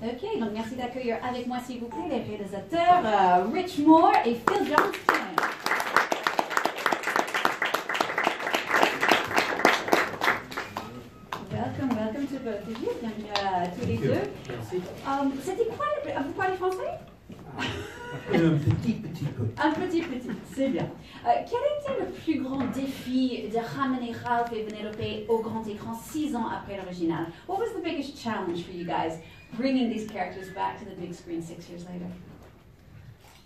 Ok, donc merci d'accueillir avec moi s'il vous plaît les réalisateurs Rich Moore et Phil Johnston. Welcome to both of you. Bienvenue à tous les deux. Merci. C'était quoi vous parlez français? Un petit peu. Un petit, c'est bien. Quel était le plus grand défi de ramener Ralph et Vanellope au grand écran 6 ans après l'original? What was the biggest challenge for you guys bringing these characters back to the big screen 6 years later?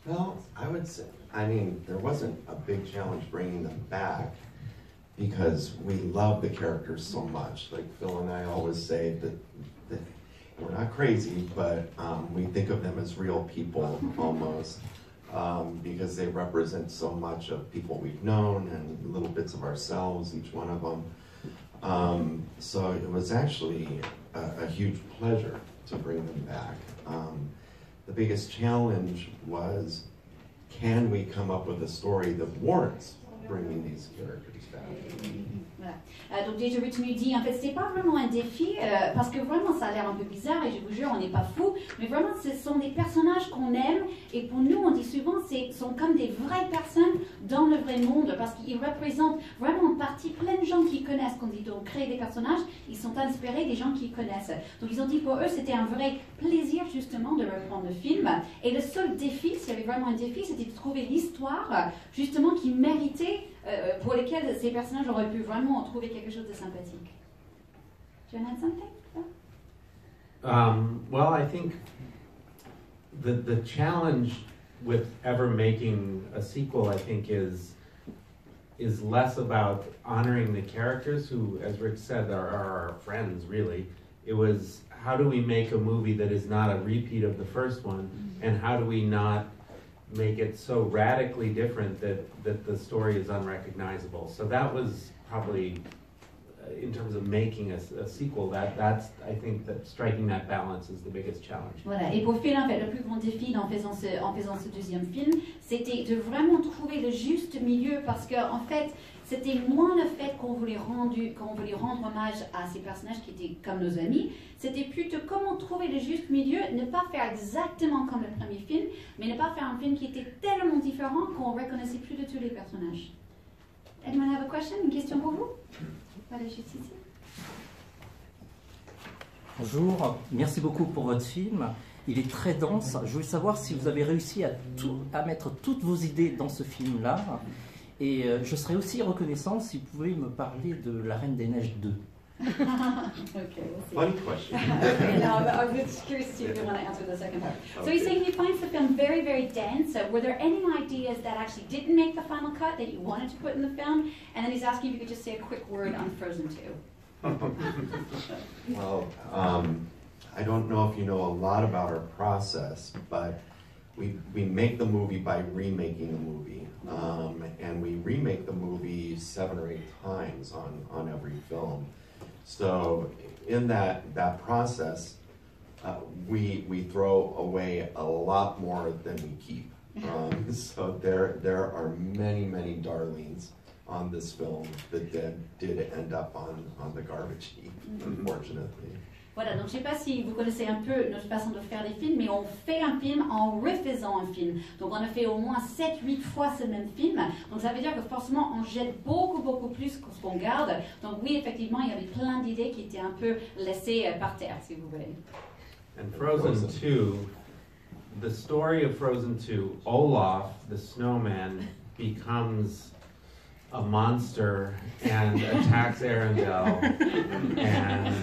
Well, I would say, there wasn't a big challenge bringing them back because we love the characters so much. Like Phil and I always say that we're not crazy, but we think of them as real people almost because they represent so much of people we've known and little bits of ourselves, each one of them. So it was actually a huge pleasure to bring them back. The biggest challenge was, can we come up with a story that warrants bringing these characters back? Voilà. Donc J.J. Rich nous dit, en fait, c'était pas vraiment un défi, parce que vraiment ça a l'air un peu bizarre, et je vous jure, on n'est pas fous, mais vraiment ce sont des personnages qu'on aime, et pour nous, on dit souvent, sont comme des vraies personnes dans le vrai monde, parce qu'ils représentent vraiment en partie plein de gens qui connaissent. Quand ils ont créé des personnages, ils sont inspirés des gens qui connaissent. Donc ils ont dit pour eux, c'était un vrai plaisir justement de reprendre le film, et le seul défi, s'il y avait vraiment un défi, c'était de trouver l'histoire justement qui méritait, pour lesquels ces personnages auraient pu vraiment trouver quelque chose de sympathique. Do you want to add something? Well, I think the challenge with ever making a sequel, I think, is less about honoring the characters who, as Rich said, are our friends, really. It was, how do we make a movie that is not a repeat of the first one, and how do we not make it so radically different that the story is unrecognizable? So that was probably, in terms of making a sequel, that's I think that striking that balance is the biggest challenge. Voilà. Et pour Phil, en fait, le plus grand défi en faisant ce deuxième film, c'était de vraiment trouver le juste milieu, parce que en fait, c'était moins le fait qu'on voulait rendre hommage à ces personnages qui étaient comme nos amis, c'était plutôt comment trouver le juste milieu, ne pas faire exactement comme le premier film, mais ne pas faire un film qui était tellement différent qu'on ne reconnaissait plus de tous les personnages. Anyone have a question? Une question pour vous? Voilà, juste ici. Bonjour, merci beaucoup pour votre film. Il est très dense. Je voulais savoir si vous avez réussi à mettre toutes vos idées dans ce film-là. Et je serais aussi reconnaissant si vous pouvez me parler de La Reine des Neiges 2. Okay, we'll see. Funny question. Okay, no, I was curious to see if you want to answer the second part. So he's saying he finds the film very, very dense. Were there any ideas that actually didn't make the final cut that you wanted to put in the film? And then he's asking if you could just say a quick word on Frozen 2. Well, I don't know if you know a lot about our process, but we make the movie by remaking a movie. And we remake the movie 7 or 8 times on every film. So in that process, we throw away a lot more than we keep. So there are many darlings on this film that did end up on the garbage heap, unfortunately. Voilà, donc je ne sais pas si vous connaissez un peu notre façon de faire des films, mais on fait un film en refaisant un film. Donc on a fait au moins 7-8 fois ce même film. Donc ça veut dire que forcément on jette beaucoup plus que ce qu'on garde. Donc oui, effectivement, il y avait plein d'idées qui étaient un peu laissées par terre, si vous voulez. And Frozen 2, the story of Frozen 2, Olaf, the snowman, becomes a monster and attacks Arendelle, and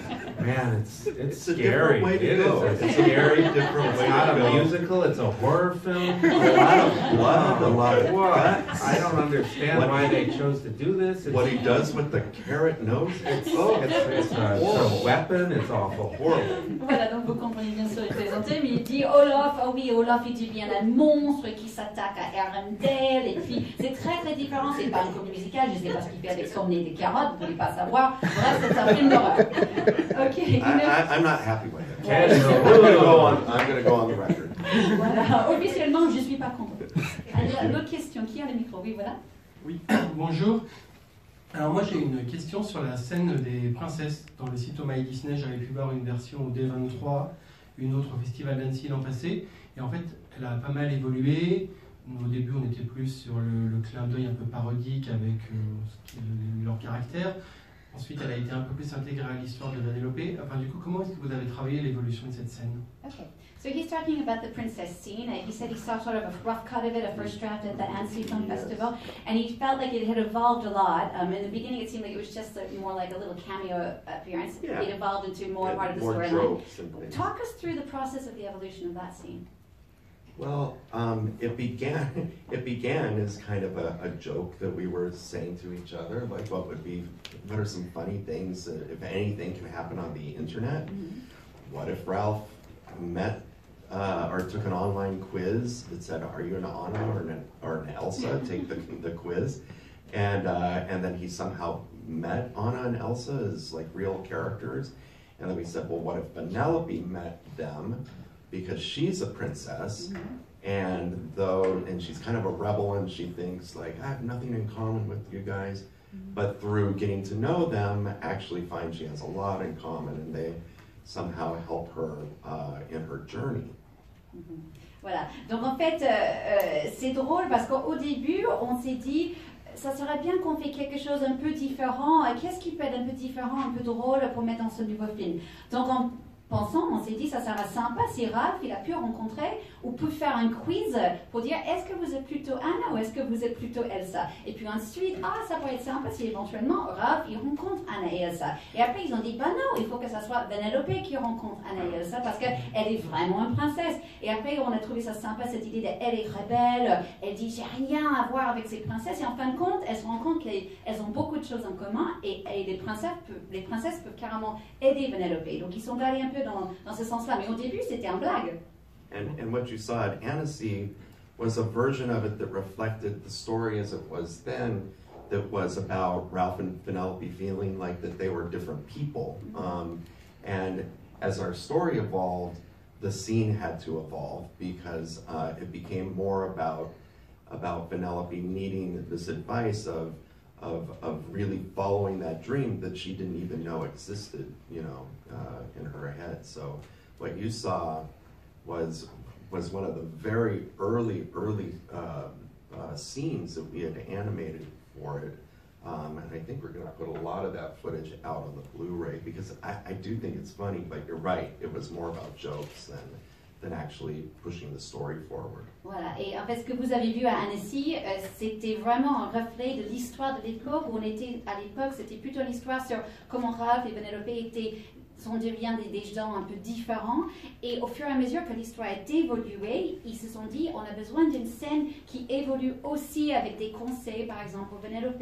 man, it's scary. Way to it go. is a scary different way It's not to a go. musical; it's a horror film. A lot of blood, a lot of What? guts. I don't understand why they chose to do this. What he does with the carrot nose, It's a weapon. It's awful. horrible. Voilà, donc vous comprenez bien sûr, il présentait, mais il dit Olaf, oh oui, Olaf, il devient un monstre qui s'attaque à Arendelle, et puis c'est très différent, c'est pas une comédie musicale, je sais pas ce qu'il fait avec son nez des carottes, vous ne pouvez pas savoir, bref, c'est un film d'horreur. Ok, I'm not happy with it. Ted, I'm going to go on the record. voilà, officiellement, je ne suis pas contente. Allez, l'autre question, qui a le micro? Oui, voilà. Oui, bonjour. Alors moi j'ai une question sur la scène des princesses. Dans le site My Disney, j'avais pu voir une version au D23, une autre au Festival d'Annecy l'an passé. Et en fait, elle a pas mal évolué. Au début, on était plus sur le clin d'œil un peu parodique avec leur caractère. Ensuite, elle a été un peu plus intégrée à l'histoire de Vanellope. Enfin, du coup, comment est-ce que vous avez travaillé l'évolution de cette scène? Okay, so he's talking about the princess scene. He said he saw sort of a rough cut of it, a first draft at the Annecy Film Festival, and he felt like it had evolved a lot. In the beginning, it seemed like it was just more like a little cameo appearance. Yeah. It evolved into more part of the more storyline. jokes and things. Talk us through the process of the evolution of that scene. Well, it began as kind of a joke that we were saying to each other, like what are some funny things that, if anything, can happen on the internet? Mm-hmm. What if Ralph met or took an online quiz that said, "Are you an Anna or an Elsa?" Take the quiz, and then he somehow met Anna and Elsa as like real characters, and then we said, well, what if Vanellope met them? Because she's a princess, and she's kind of a rebel, and she thinks like, I have nothing in common with you guys, but through getting to know them, actually find she has a lot in common, and they somehow help her in her journey. Voilà, donc en fait, c'est drôle parce qu'au début, on s'est dit, ça serait bien qu'on fait quelque chose un peu différent. Qu'est-ce qui peut être un peu différent, un peu drôle pour mettre dans ce nouveau film? Donc en pensant, on s'est dit, ça serait sympa si Ralph, il a pu rencontrer ou peut faire un quiz pour dire, est-ce que vous êtes plutôt Anna ou est-ce que vous êtes plutôt Elsa? Et puis ensuite, ça pourrait être sympa si éventuellement Ralph, il rencontre Anna et Elsa. Et après, ils ont dit, non, il faut que ça soit Vanellope qui rencontre Anna et Elsa parce qu'elle est vraiment une princesse. Et après, on a trouvé ça sympa, cette idée d'elle est rebelle, elle dit, j'ai rien à voir avec ces princesses. Et en fin de compte, elle se rend compte qu'elles ont beaucoup de choses en commun et les princesses peuvent carrément aider Vanellope. Donc, ils sont allés un peu dans ce sens-là. Mais au début, c'était un blague. And what you saw at Annecy was a version of it that reflected the story as it was then, that was about Ralph and Vanellope feeling like that they were different people. And as our story evolved, the scene had to evolve because it became more about Vanellope needing this advice of really following that dream that she didn't even know existed, in her head. So what you saw was one of the very early scenes that we had animated for it. And I think we're going to put a lot of that footage out on the Blu-ray because I do think it's funny, but you're right, it was more about jokes than actually pushing the story forward. Voilà, et en fait ce que vous avez vu à Annecy, c'était vraiment un reflet de l'histoire de l'époque où on était à l'époque, c'était plutôt l'histoire sur comment Ralph et Vanellope sont devenus des gens un peu différents, et au fur et à mesure que l'histoire a évolué, ils se sont dit on a besoin d'une scène qui évolue aussi avec des conseils, par exemple pour Vanellope,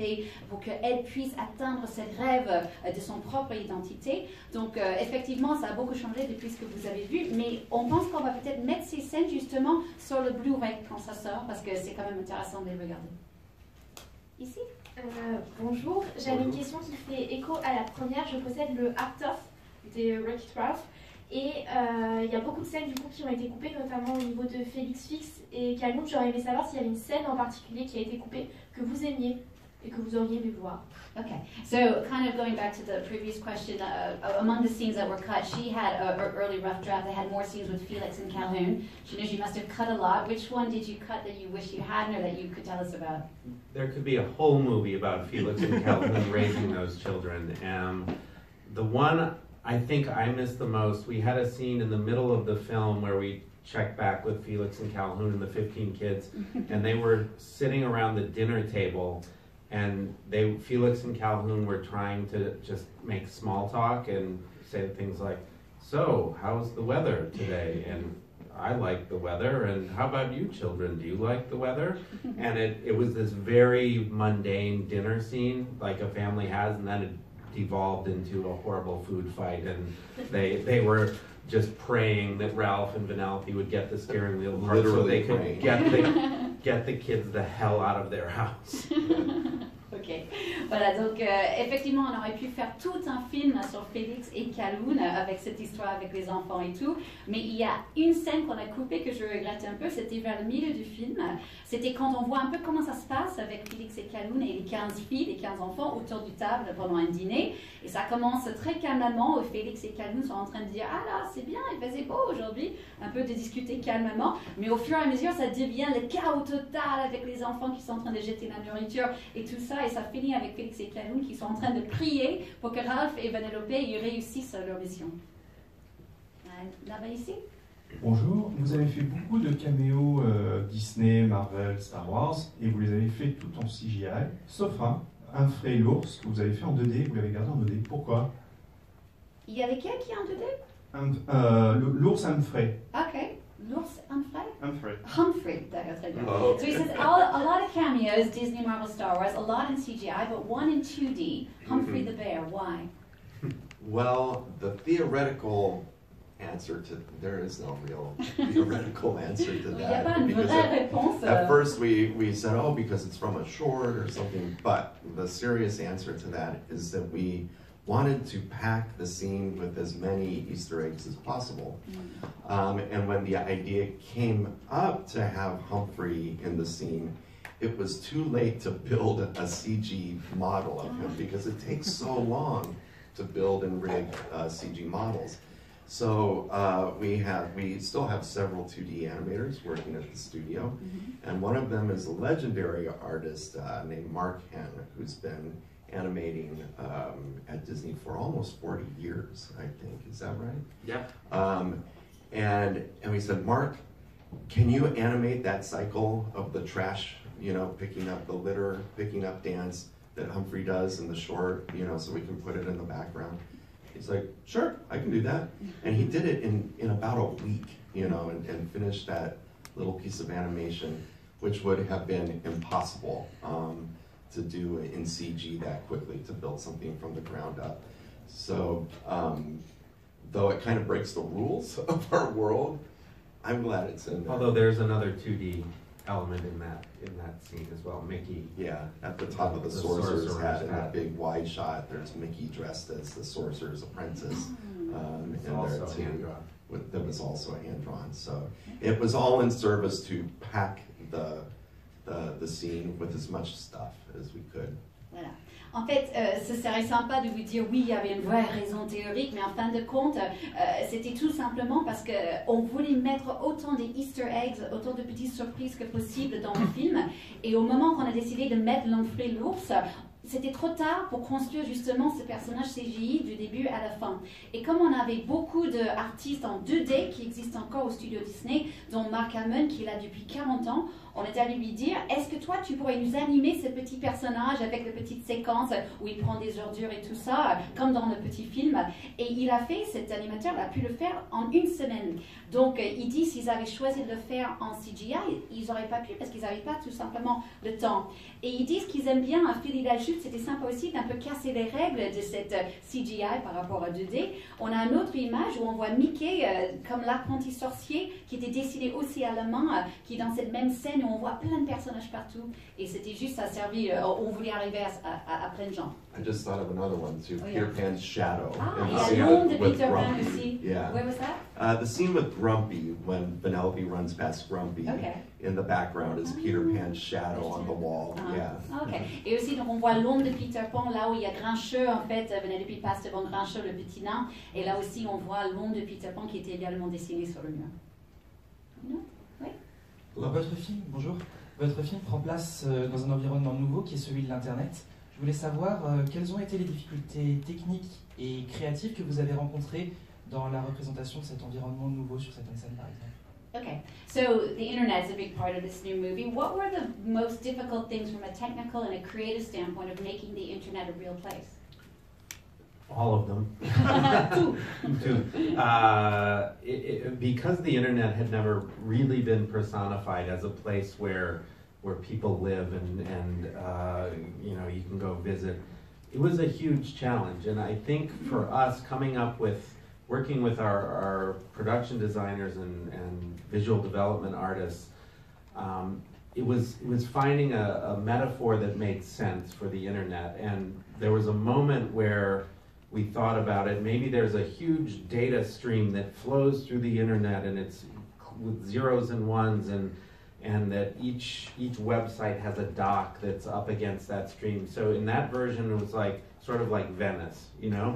pour qu'elle puisse atteindre ses rêves de son propre identité. Donc effectivement ça a beaucoup changé depuis ce que vous avez vu, mais on pense qu'on va peut-être mettre ces scènes justement sur le Blu-ray quand ça sort, parce que c'est quand même intéressant de les regarder. Ici Bonjour, j'avais une question qui fait écho à la première. Je possède le Art-of de Wreck-It Ralph et il y a beaucoup de scènes du coup qui ont été coupées, notamment au niveau de Félix Fix et Calhoun. J'aurais aimé savoir s'il y avait une scène en particulier qui a été coupée que vous aimiez et que vous auriez aimé voir. Okay, so kind of going back to the previous question, among the scenes that were cut, she had an early rough draft that had more scenes with Felix and Calhoun. She knows you must have cut a lot. Which one did you cut that you wish you hadn't or that you could tell us about? There could be a whole movie about Felix and Calhoun raising those children. The one I think I missed the most, we had a scene in the middle of the film where we checked back with Felix and Calhoun and the 15 kids, and they were sitting around the dinner table, and Felix and Calhoun were trying to just make small talk and say things like, so, how's the weather today? And I like the weather, and how about you children? Do you like the weather? And it was this very mundane dinner scene like a family has, and then it evolved into a horrible food fight, and they were just praying that Ralph and Vanellope would get the steering wheel apart so they could get the kids the hell out of their house. Ok, voilà, donc effectivement, on aurait pu faire tout un film sur Félix et Kaloun avec cette histoire avec les enfants et tout, mais il y a une scène qu'on a coupée que je regrette un peu, c'était vers le milieu du film, c'était quand on voit un peu comment ça se passe avec Félix et Kaloun et les 15 filles, les 15 enfants autour du table pendant un dîner, et ça commence très calmement où Félix et Kaloun sont en train de dire « Ah là, c'est bien, il faisait beau aujourd'hui », un peu de discuter calmement, mais au fur et à mesure, ça devient le chaos total avec les enfants qui sont en train de jeter la nourriture et tout ça, et ça finit avec Félix et Kaloun qui sont en train de prier pour que Ralph et Vanellope y réussissent leur mission. Là-bas ici. Bonjour, vous avez fait beaucoup de caméos Disney, Marvel, Star Wars, et vous les avez fait tout en CGI, sauf Humphrey l'ours, que vous avez fait en 2D, vous l'avez gardé en 2D. Pourquoi? Il y avait qui en 2D? L'ours Humphrey. Ok. L'ours Humphrey? Humphrey. Humphrey, d'accord, très bien. Oh, So he says a lot of cameos, Disney, Marvel, Star Wars, a lot in CGI, but one in 2D. Humphrey the Bear, why? Well, the theoretical answer to there is no real theoretical answer to Il n'y a pas that. une Because vraie réponse. at first we said, oh, because it's from a short or something, but the serious answer to that is that we wanted to pack the scene with as many Easter eggs as possible. And when the idea came up to have Humphrey in the scene, it was too late to build a CG model of him because it takes so long to build and rig CG models. So we still have several 2D animators working at the studio, and one of them is a legendary artist named Mark Henn, who's been animating at Disney for almost 40 years, I think. Is that right? Yeah. And we said, Mark, can you animate that cycle of the trash, you know, picking up the litter, picking up dance that Humphrey does in the short, you know, so we can put it in the background? He's like, sure, I can do that. And he did it in about a week, you know, and finished that little piece of animation, which would have been impossible to do in CG that quickly, to build something from the ground up. So, though it kind of breaks the rules of our world, I'm glad it's in there. Although there's another 2D element in that scene as well, Mickey. Yeah, at the top of the sorcerer's hat, in that big wide shot, there's Mickey dressed as the sorcerer's apprentice. It's in also there too. hand-drawn. That was also hand-drawn. So it was all in service to pack the scene with as much stuff as we could. Voilà. En fait, ce serait sympa de vous dire oui, il y avait une vraie raison théorique, mais en fin de compte, c'était tout simplement parce qu'on voulait mettre autant des Easter eggs, autant de petites surprises que possible dans le film. Et au moment qu'on a décidé de mettre Humphrey l'ours, c'était trop tard pour construire justement ce personnage CGI du début à la fin. Et comme on avait beaucoup d'artistes en 2D qui existent encore au studio Disney, dont Mark Hamill qui est là depuis 40 ans, on est allé lui dire, est-ce que toi tu pourrais nous animer ce petit personnage avec les petites séquences où il prend des ordures et tout ça, comme dans le petit film. Et il a fait, cet animateur a pu le faire en une semaine. Donc il dit, s'ils avaient choisi de le faire en CGI, ils n'auraient pas pu parce qu'ils n'avaient pas tout simplement le temps. Et ils disent qu'ils aiment bien, à Philly la chute, c'était sympa aussi d'un peu casser les règles de cette CGI par rapport à 2D. On a une autre image où on voit Mickey comme l'apprenti sorcier qui était dessiné aussi à la main, qui est dans cette même scène où on voit plein de personnages partout. Et c'était juste, ça servi, on voulait arriver à plein de gens. I just thought of another one too, Oh, Peter yeah. Pan's shadow. Ah, in il the y a scene l'ombre de with Peter Pan Grumpy. aussi. Yeah. Where was that? The scene with Grumpy, when Penelope runs past Grumpy, Okay. in the background is Peter Pan's shadow on the wall. Yeah. Ok. Et aussi, donc, on voit l'ombre de Peter Pan, là où il y a Grincheux, en fait, Vanellope passe devant Grincheux, le petit nain, et là aussi, on voit l'ombre de Peter Pan qui était également dessinée sur le mur. Non? Oui? Votre film, bonjour. Votre film prend place dans un environnement nouveau qui est celui de l'Internet. Je voulais savoir quelles ont été les difficultés techniques et créatives que vous avez rencontrées dans la représentation de cet environnement nouveau sur certaines scènes, par exemple. Okay, so the internet is a big part of this new movie. What were the most difficult things from a technical and a creative standpoint of making the internet a real place? All of them. Two. Because the internet had never really been personified as a place where people live and you know, you can go visit. It was a huge challenge, and I think for us working with our production designers and visual development artists, it was finding a metaphor that made sense for the internet. And there was a moment where we thought about it. Maybe there's a huge data stream that flows through the internet, and it's with zeros and ones, and that each website has a dock that's up against that stream. So in that version, it was like sort of like Venice, you know?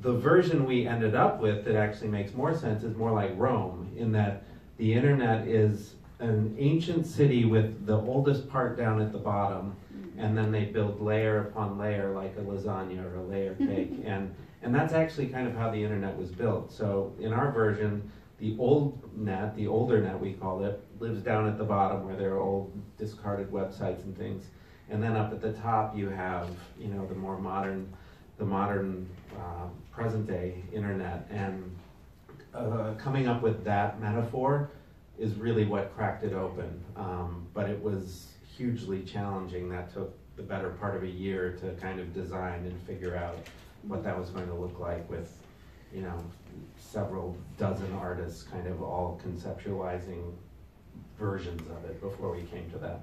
The version we ended up with that actually makes more sense is more like Rome, in that the internet is an ancient city with the oldest part down at the bottom, and then they build layer upon layer like a lasagna or a layer cake. And that's actually kind of how the internet was built. So in our version, the old net, the older net we call it, lives down at the bottom where there are old discarded websites and things. And then up at the top you have, you know, the more modern, present day internet. And coming up with that metaphor is really what cracked it open. But it was hugely challenging. That took the better part of a year to kind of design and figure out what that was going to look like with, you know, several dozen artists kind of all conceptualizing versions of it before we came to that.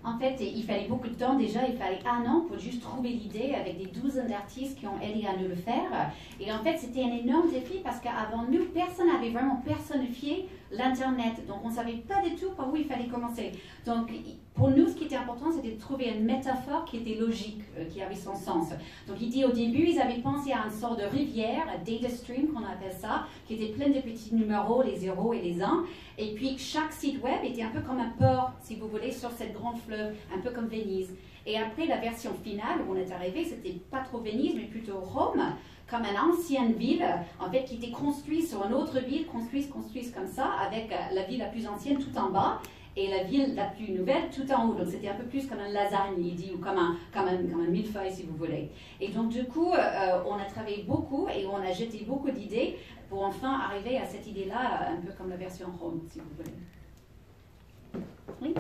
En fait, il fallait beaucoup de temps déjà, il fallait 1 an pour juste trouver l'idée avec des douzaines d'artistes qui ont aidé à nous le faire. Et en fait, c'était un énorme défi parce qu'avant nous, personne n'avait vraiment personnifié l'Internet. Donc, on ne savait pas du tout par où il fallait commencer. Donc, pour nous, ce qui était important, c'était de trouver une métaphore qui était logique, qui avait son sens. Donc, il dit au début, ils avaient pensé à une sorte de rivière, un data stream qu'on appelle ça, qui était pleine de petits numéros, les 0 et les 1. Et puis, chaque site web était un peu comme un port, si vous voulez, sur cette grande fleuve, un peu comme Venise. Et après, la version finale, où on est arrivé, c'était pas trop Venise, mais plutôt Rome, comme une ancienne ville, en fait, qui était construite sur une autre ville, construite comme ça, avec la ville la plus ancienne tout en bas, et la ville la plus nouvelle tout en haut. Donc c'était un peu plus comme un lasagne, il dit, ou comme un millefeuille, si vous voulez. Et donc du coup, on a travaillé beaucoup et on a jeté beaucoup d'idées pour enfin arriver à cette idée-là, un peu comme la version Rome, si vous voulez. Oui.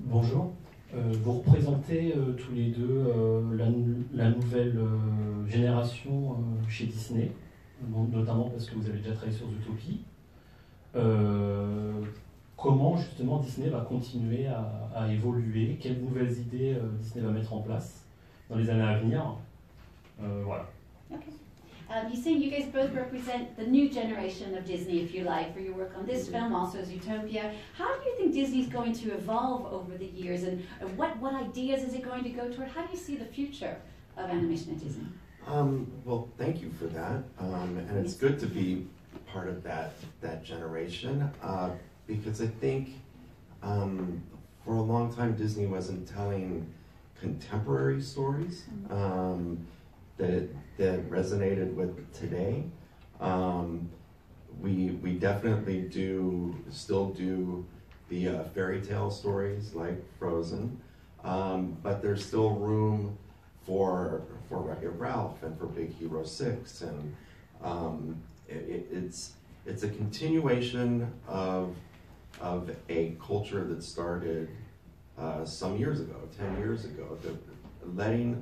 Bonjour. Vous représentez tous les deux la nouvelle génération chez Disney, notamment parce que vous avez déjà travaillé sur Zootopie. Comment justement Disney va continuer à évoluer, quelles nouvelles idées Disney va mettre en place dans les années à venir. Voilà. Okay. You're saying you guys both represent the new generation of Disney, if you like, for your work on this film, also Zootopia. How do you think Disney's going to evolve over the years, and what ideas is it going to go toward? How do you see the future of animation at Disney? Well, thank you for that, and it's good to be part of that generation, because I think for a long time Disney wasn't telling contemporary stories that resonated with today. We definitely still do the fairy tale stories like Frozen, but there's still room for Wreck-It Ralph and for Big Hero 6, and it's a continuation of a culture that started some years ago, 10 years ago,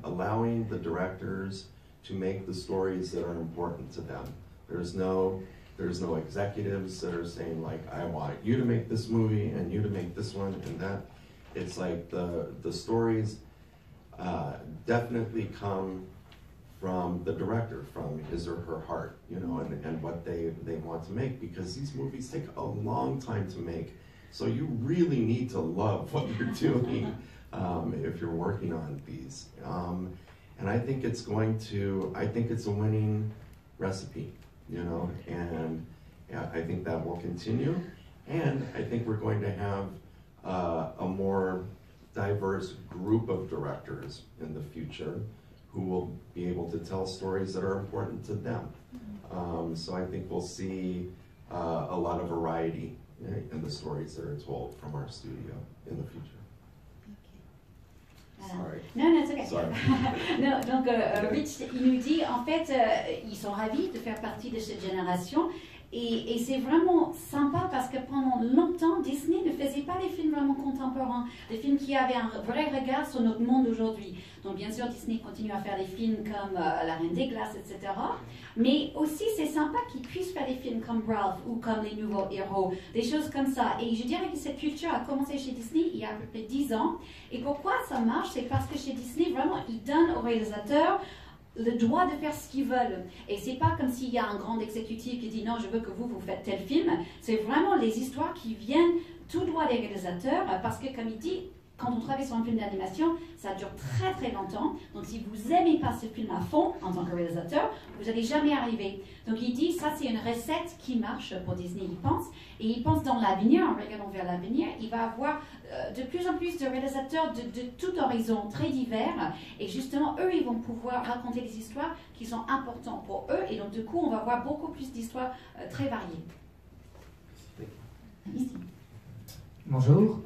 allowing the directors to make the stories that are important to them. There's no executives that are saying, like, I want you to make this movie and you to make this one and that. It's like the stories definitely come from the director, from his or her heart, you know, and what they want to make, because these movies take a long time to make. So you really need to love what you're doing if you're working on these. And I think it's a winning recipe, you know, and yeah, I think that will continue. And I think we're going to have a more diverse group of directors in the future who will be able to tell stories that are important to them. So I think we'll see a lot of variety in the stories that are told from our studio in the future. Sorry. Non, c'est okay. Sorry. Non, donc, Rich, il nous dit, en fait, ils sont ravis de faire partie de cette génération. Et c'est vraiment sympa parce que pendant longtemps, Disney ne faisait pas les films vraiment contemporains, des films qui avaient un vrai regard sur notre monde aujourd'hui. Donc bien sûr, Disney continue à faire des films comme La Reine des Glaces, etc. Mais aussi, c'est sympa qu'ils puissent faire des films comme Ralph ou comme Les Nouveaux Héros, des choses comme ça. Et je dirais que cette culture a commencé chez Disney il y a à peu près 10 ans. Et pourquoi ça marche? C'est parce que chez Disney, vraiment, ils donnent aux réalisateurs le droit de faire ce qu'ils veulent. Et c'est pas comme s'il y a un grand exécutif qui dit non, je veux que vous faites tel film. C'est vraiment les histoires qui viennent tout droit des réalisateurs parce que, comme il dit, quand on travaille sur un film d'animation, ça dure très très longtemps. Donc si vous n'aimez pas ce film à fond en tant que réalisateur, vous n'allez jamais arriver. Donc il dit, ça c'est une recette qui marche pour Disney, il pense. Et il pense dans l'avenir, en regardant vers l'avenir, il va avoir de plus en plus de réalisateurs de tout horizon, très divers. Et justement, eux, ils vont pouvoir raconter des histoires qui sont importantes pour eux. Et donc du coup, on va voir beaucoup plus d'histoires très variées. Ici. Bonjour.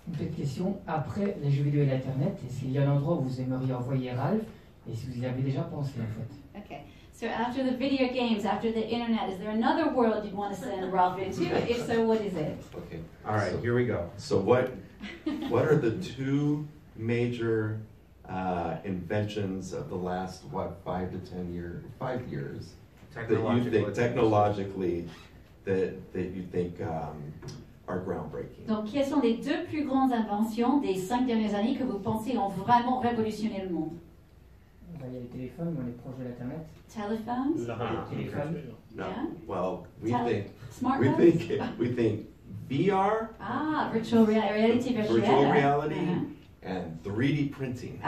Une petite question, après les jeux vidéo et l'Internet, est-ce qu'il y a un endroit où vous aimeriez envoyer Ralph et si vous y avez déjà pensé en fait? Okay, so after the video games, after the internet, is there another world you'd want to send Ralph into? If so, what is it? Okay. All right, here we go. So what are the two major inventions of the last, 5 to 10 years, 5 years, that you think technologically that you think are groundbreaking? Donc, quelles sont les deux plus grandes inventions des 5 dernières années que vous pensez ont vraiment révolutionné le monde? Il y a les téléphones, on est proche de l'Internet. Telephones? Téléphones. No. Yeah. Well, we Smartphones? think VR, virtual reality virtuelle. virtual reality, Uh-huh. and 3D printing.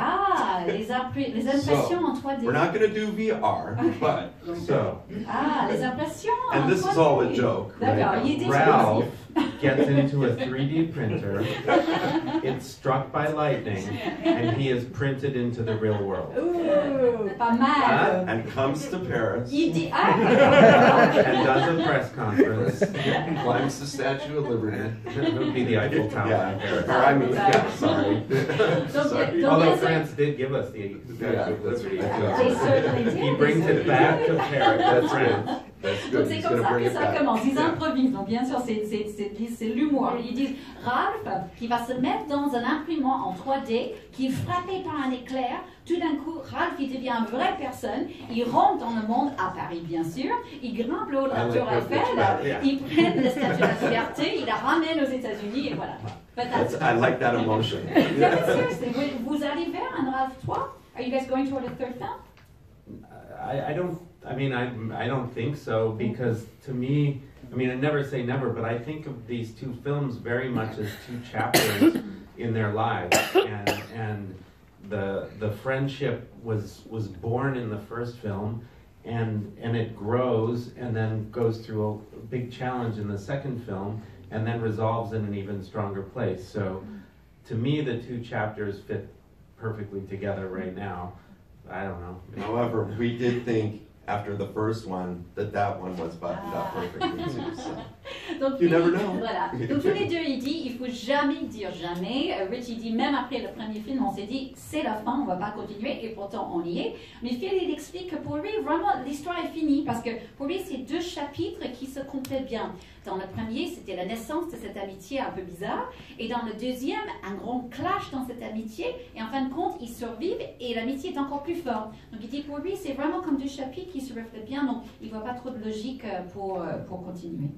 Les impressions en 3D. We're not going to do VR, but Les impressions and en this 3D. is all a joke, D'accord, right? il était Ralph gets into a 3D printer, it's struck by lightning, and he is printed into the real world. Ouh, pas mal. And comes to Paris, Il dit And does a press conference. climbs the Statue of Liberty. It would be the Eiffel Tower. Yeah, or I mean, yeah, sorry. Sorry. Although France did give us the Yeah, that's right. They certainly did. He brings it back to Paris. That's France. good. That's Donc good. c'est He's comme gonna ça bring que it ça back. commence. Ils Yeah. improvisent. Donc bien sûr, c'est l'humour. Ils disent Ralph qui va se mettre dans un imprimant en 3D, qui est frappé par un éclair. Tout d'un coup, Ralph il devient une vraie personne. Il rentre dans le monde à Paris, bien sûr. Il grimpe le haut de la Tour Eiffel. Il prend la Statue de la Liberté. Il la ramène aux États-Unis et voilà. But that's I like that emotion. No, but seriously, vous allez vers un Ralph 3? Are you guys going toward a third film? I don't think so, because to me, I mean, I never say never, but I think of these two films very much as two chapters in their lives, and the friendship was born in the first film, and it grows and then goes through a big challenge in the second film, and then resolves in an even stronger place. So, to me, the two chapters fit perfectly together right now. I don't know. However, we did think after the first one that one was buttoned up perfectly too. So. Donc, You never know. Voilà. Donc tous les deux, il dit, il faut jamais dire jamais. Rich, il dit, même après le premier film, on s'est dit, c'est la fin, on va pas continuer, et pourtant on y est. Mais Phil, il explique que pour lui, vraiment, l'histoire est finie, parce que pour lui, c'est deux chapitres qui se complètent bien. Dans le premier, c'était la naissance de cette amitié un peu bizarre, et dans le deuxième, un grand clash dans cette amitié, et en fin de compte, ils survivent, et l'amitié est encore plus forte. Donc il dit, pour lui, c'est vraiment comme deux chapitres qui se reflètent bien, donc il voit pas trop de logique pour continuer.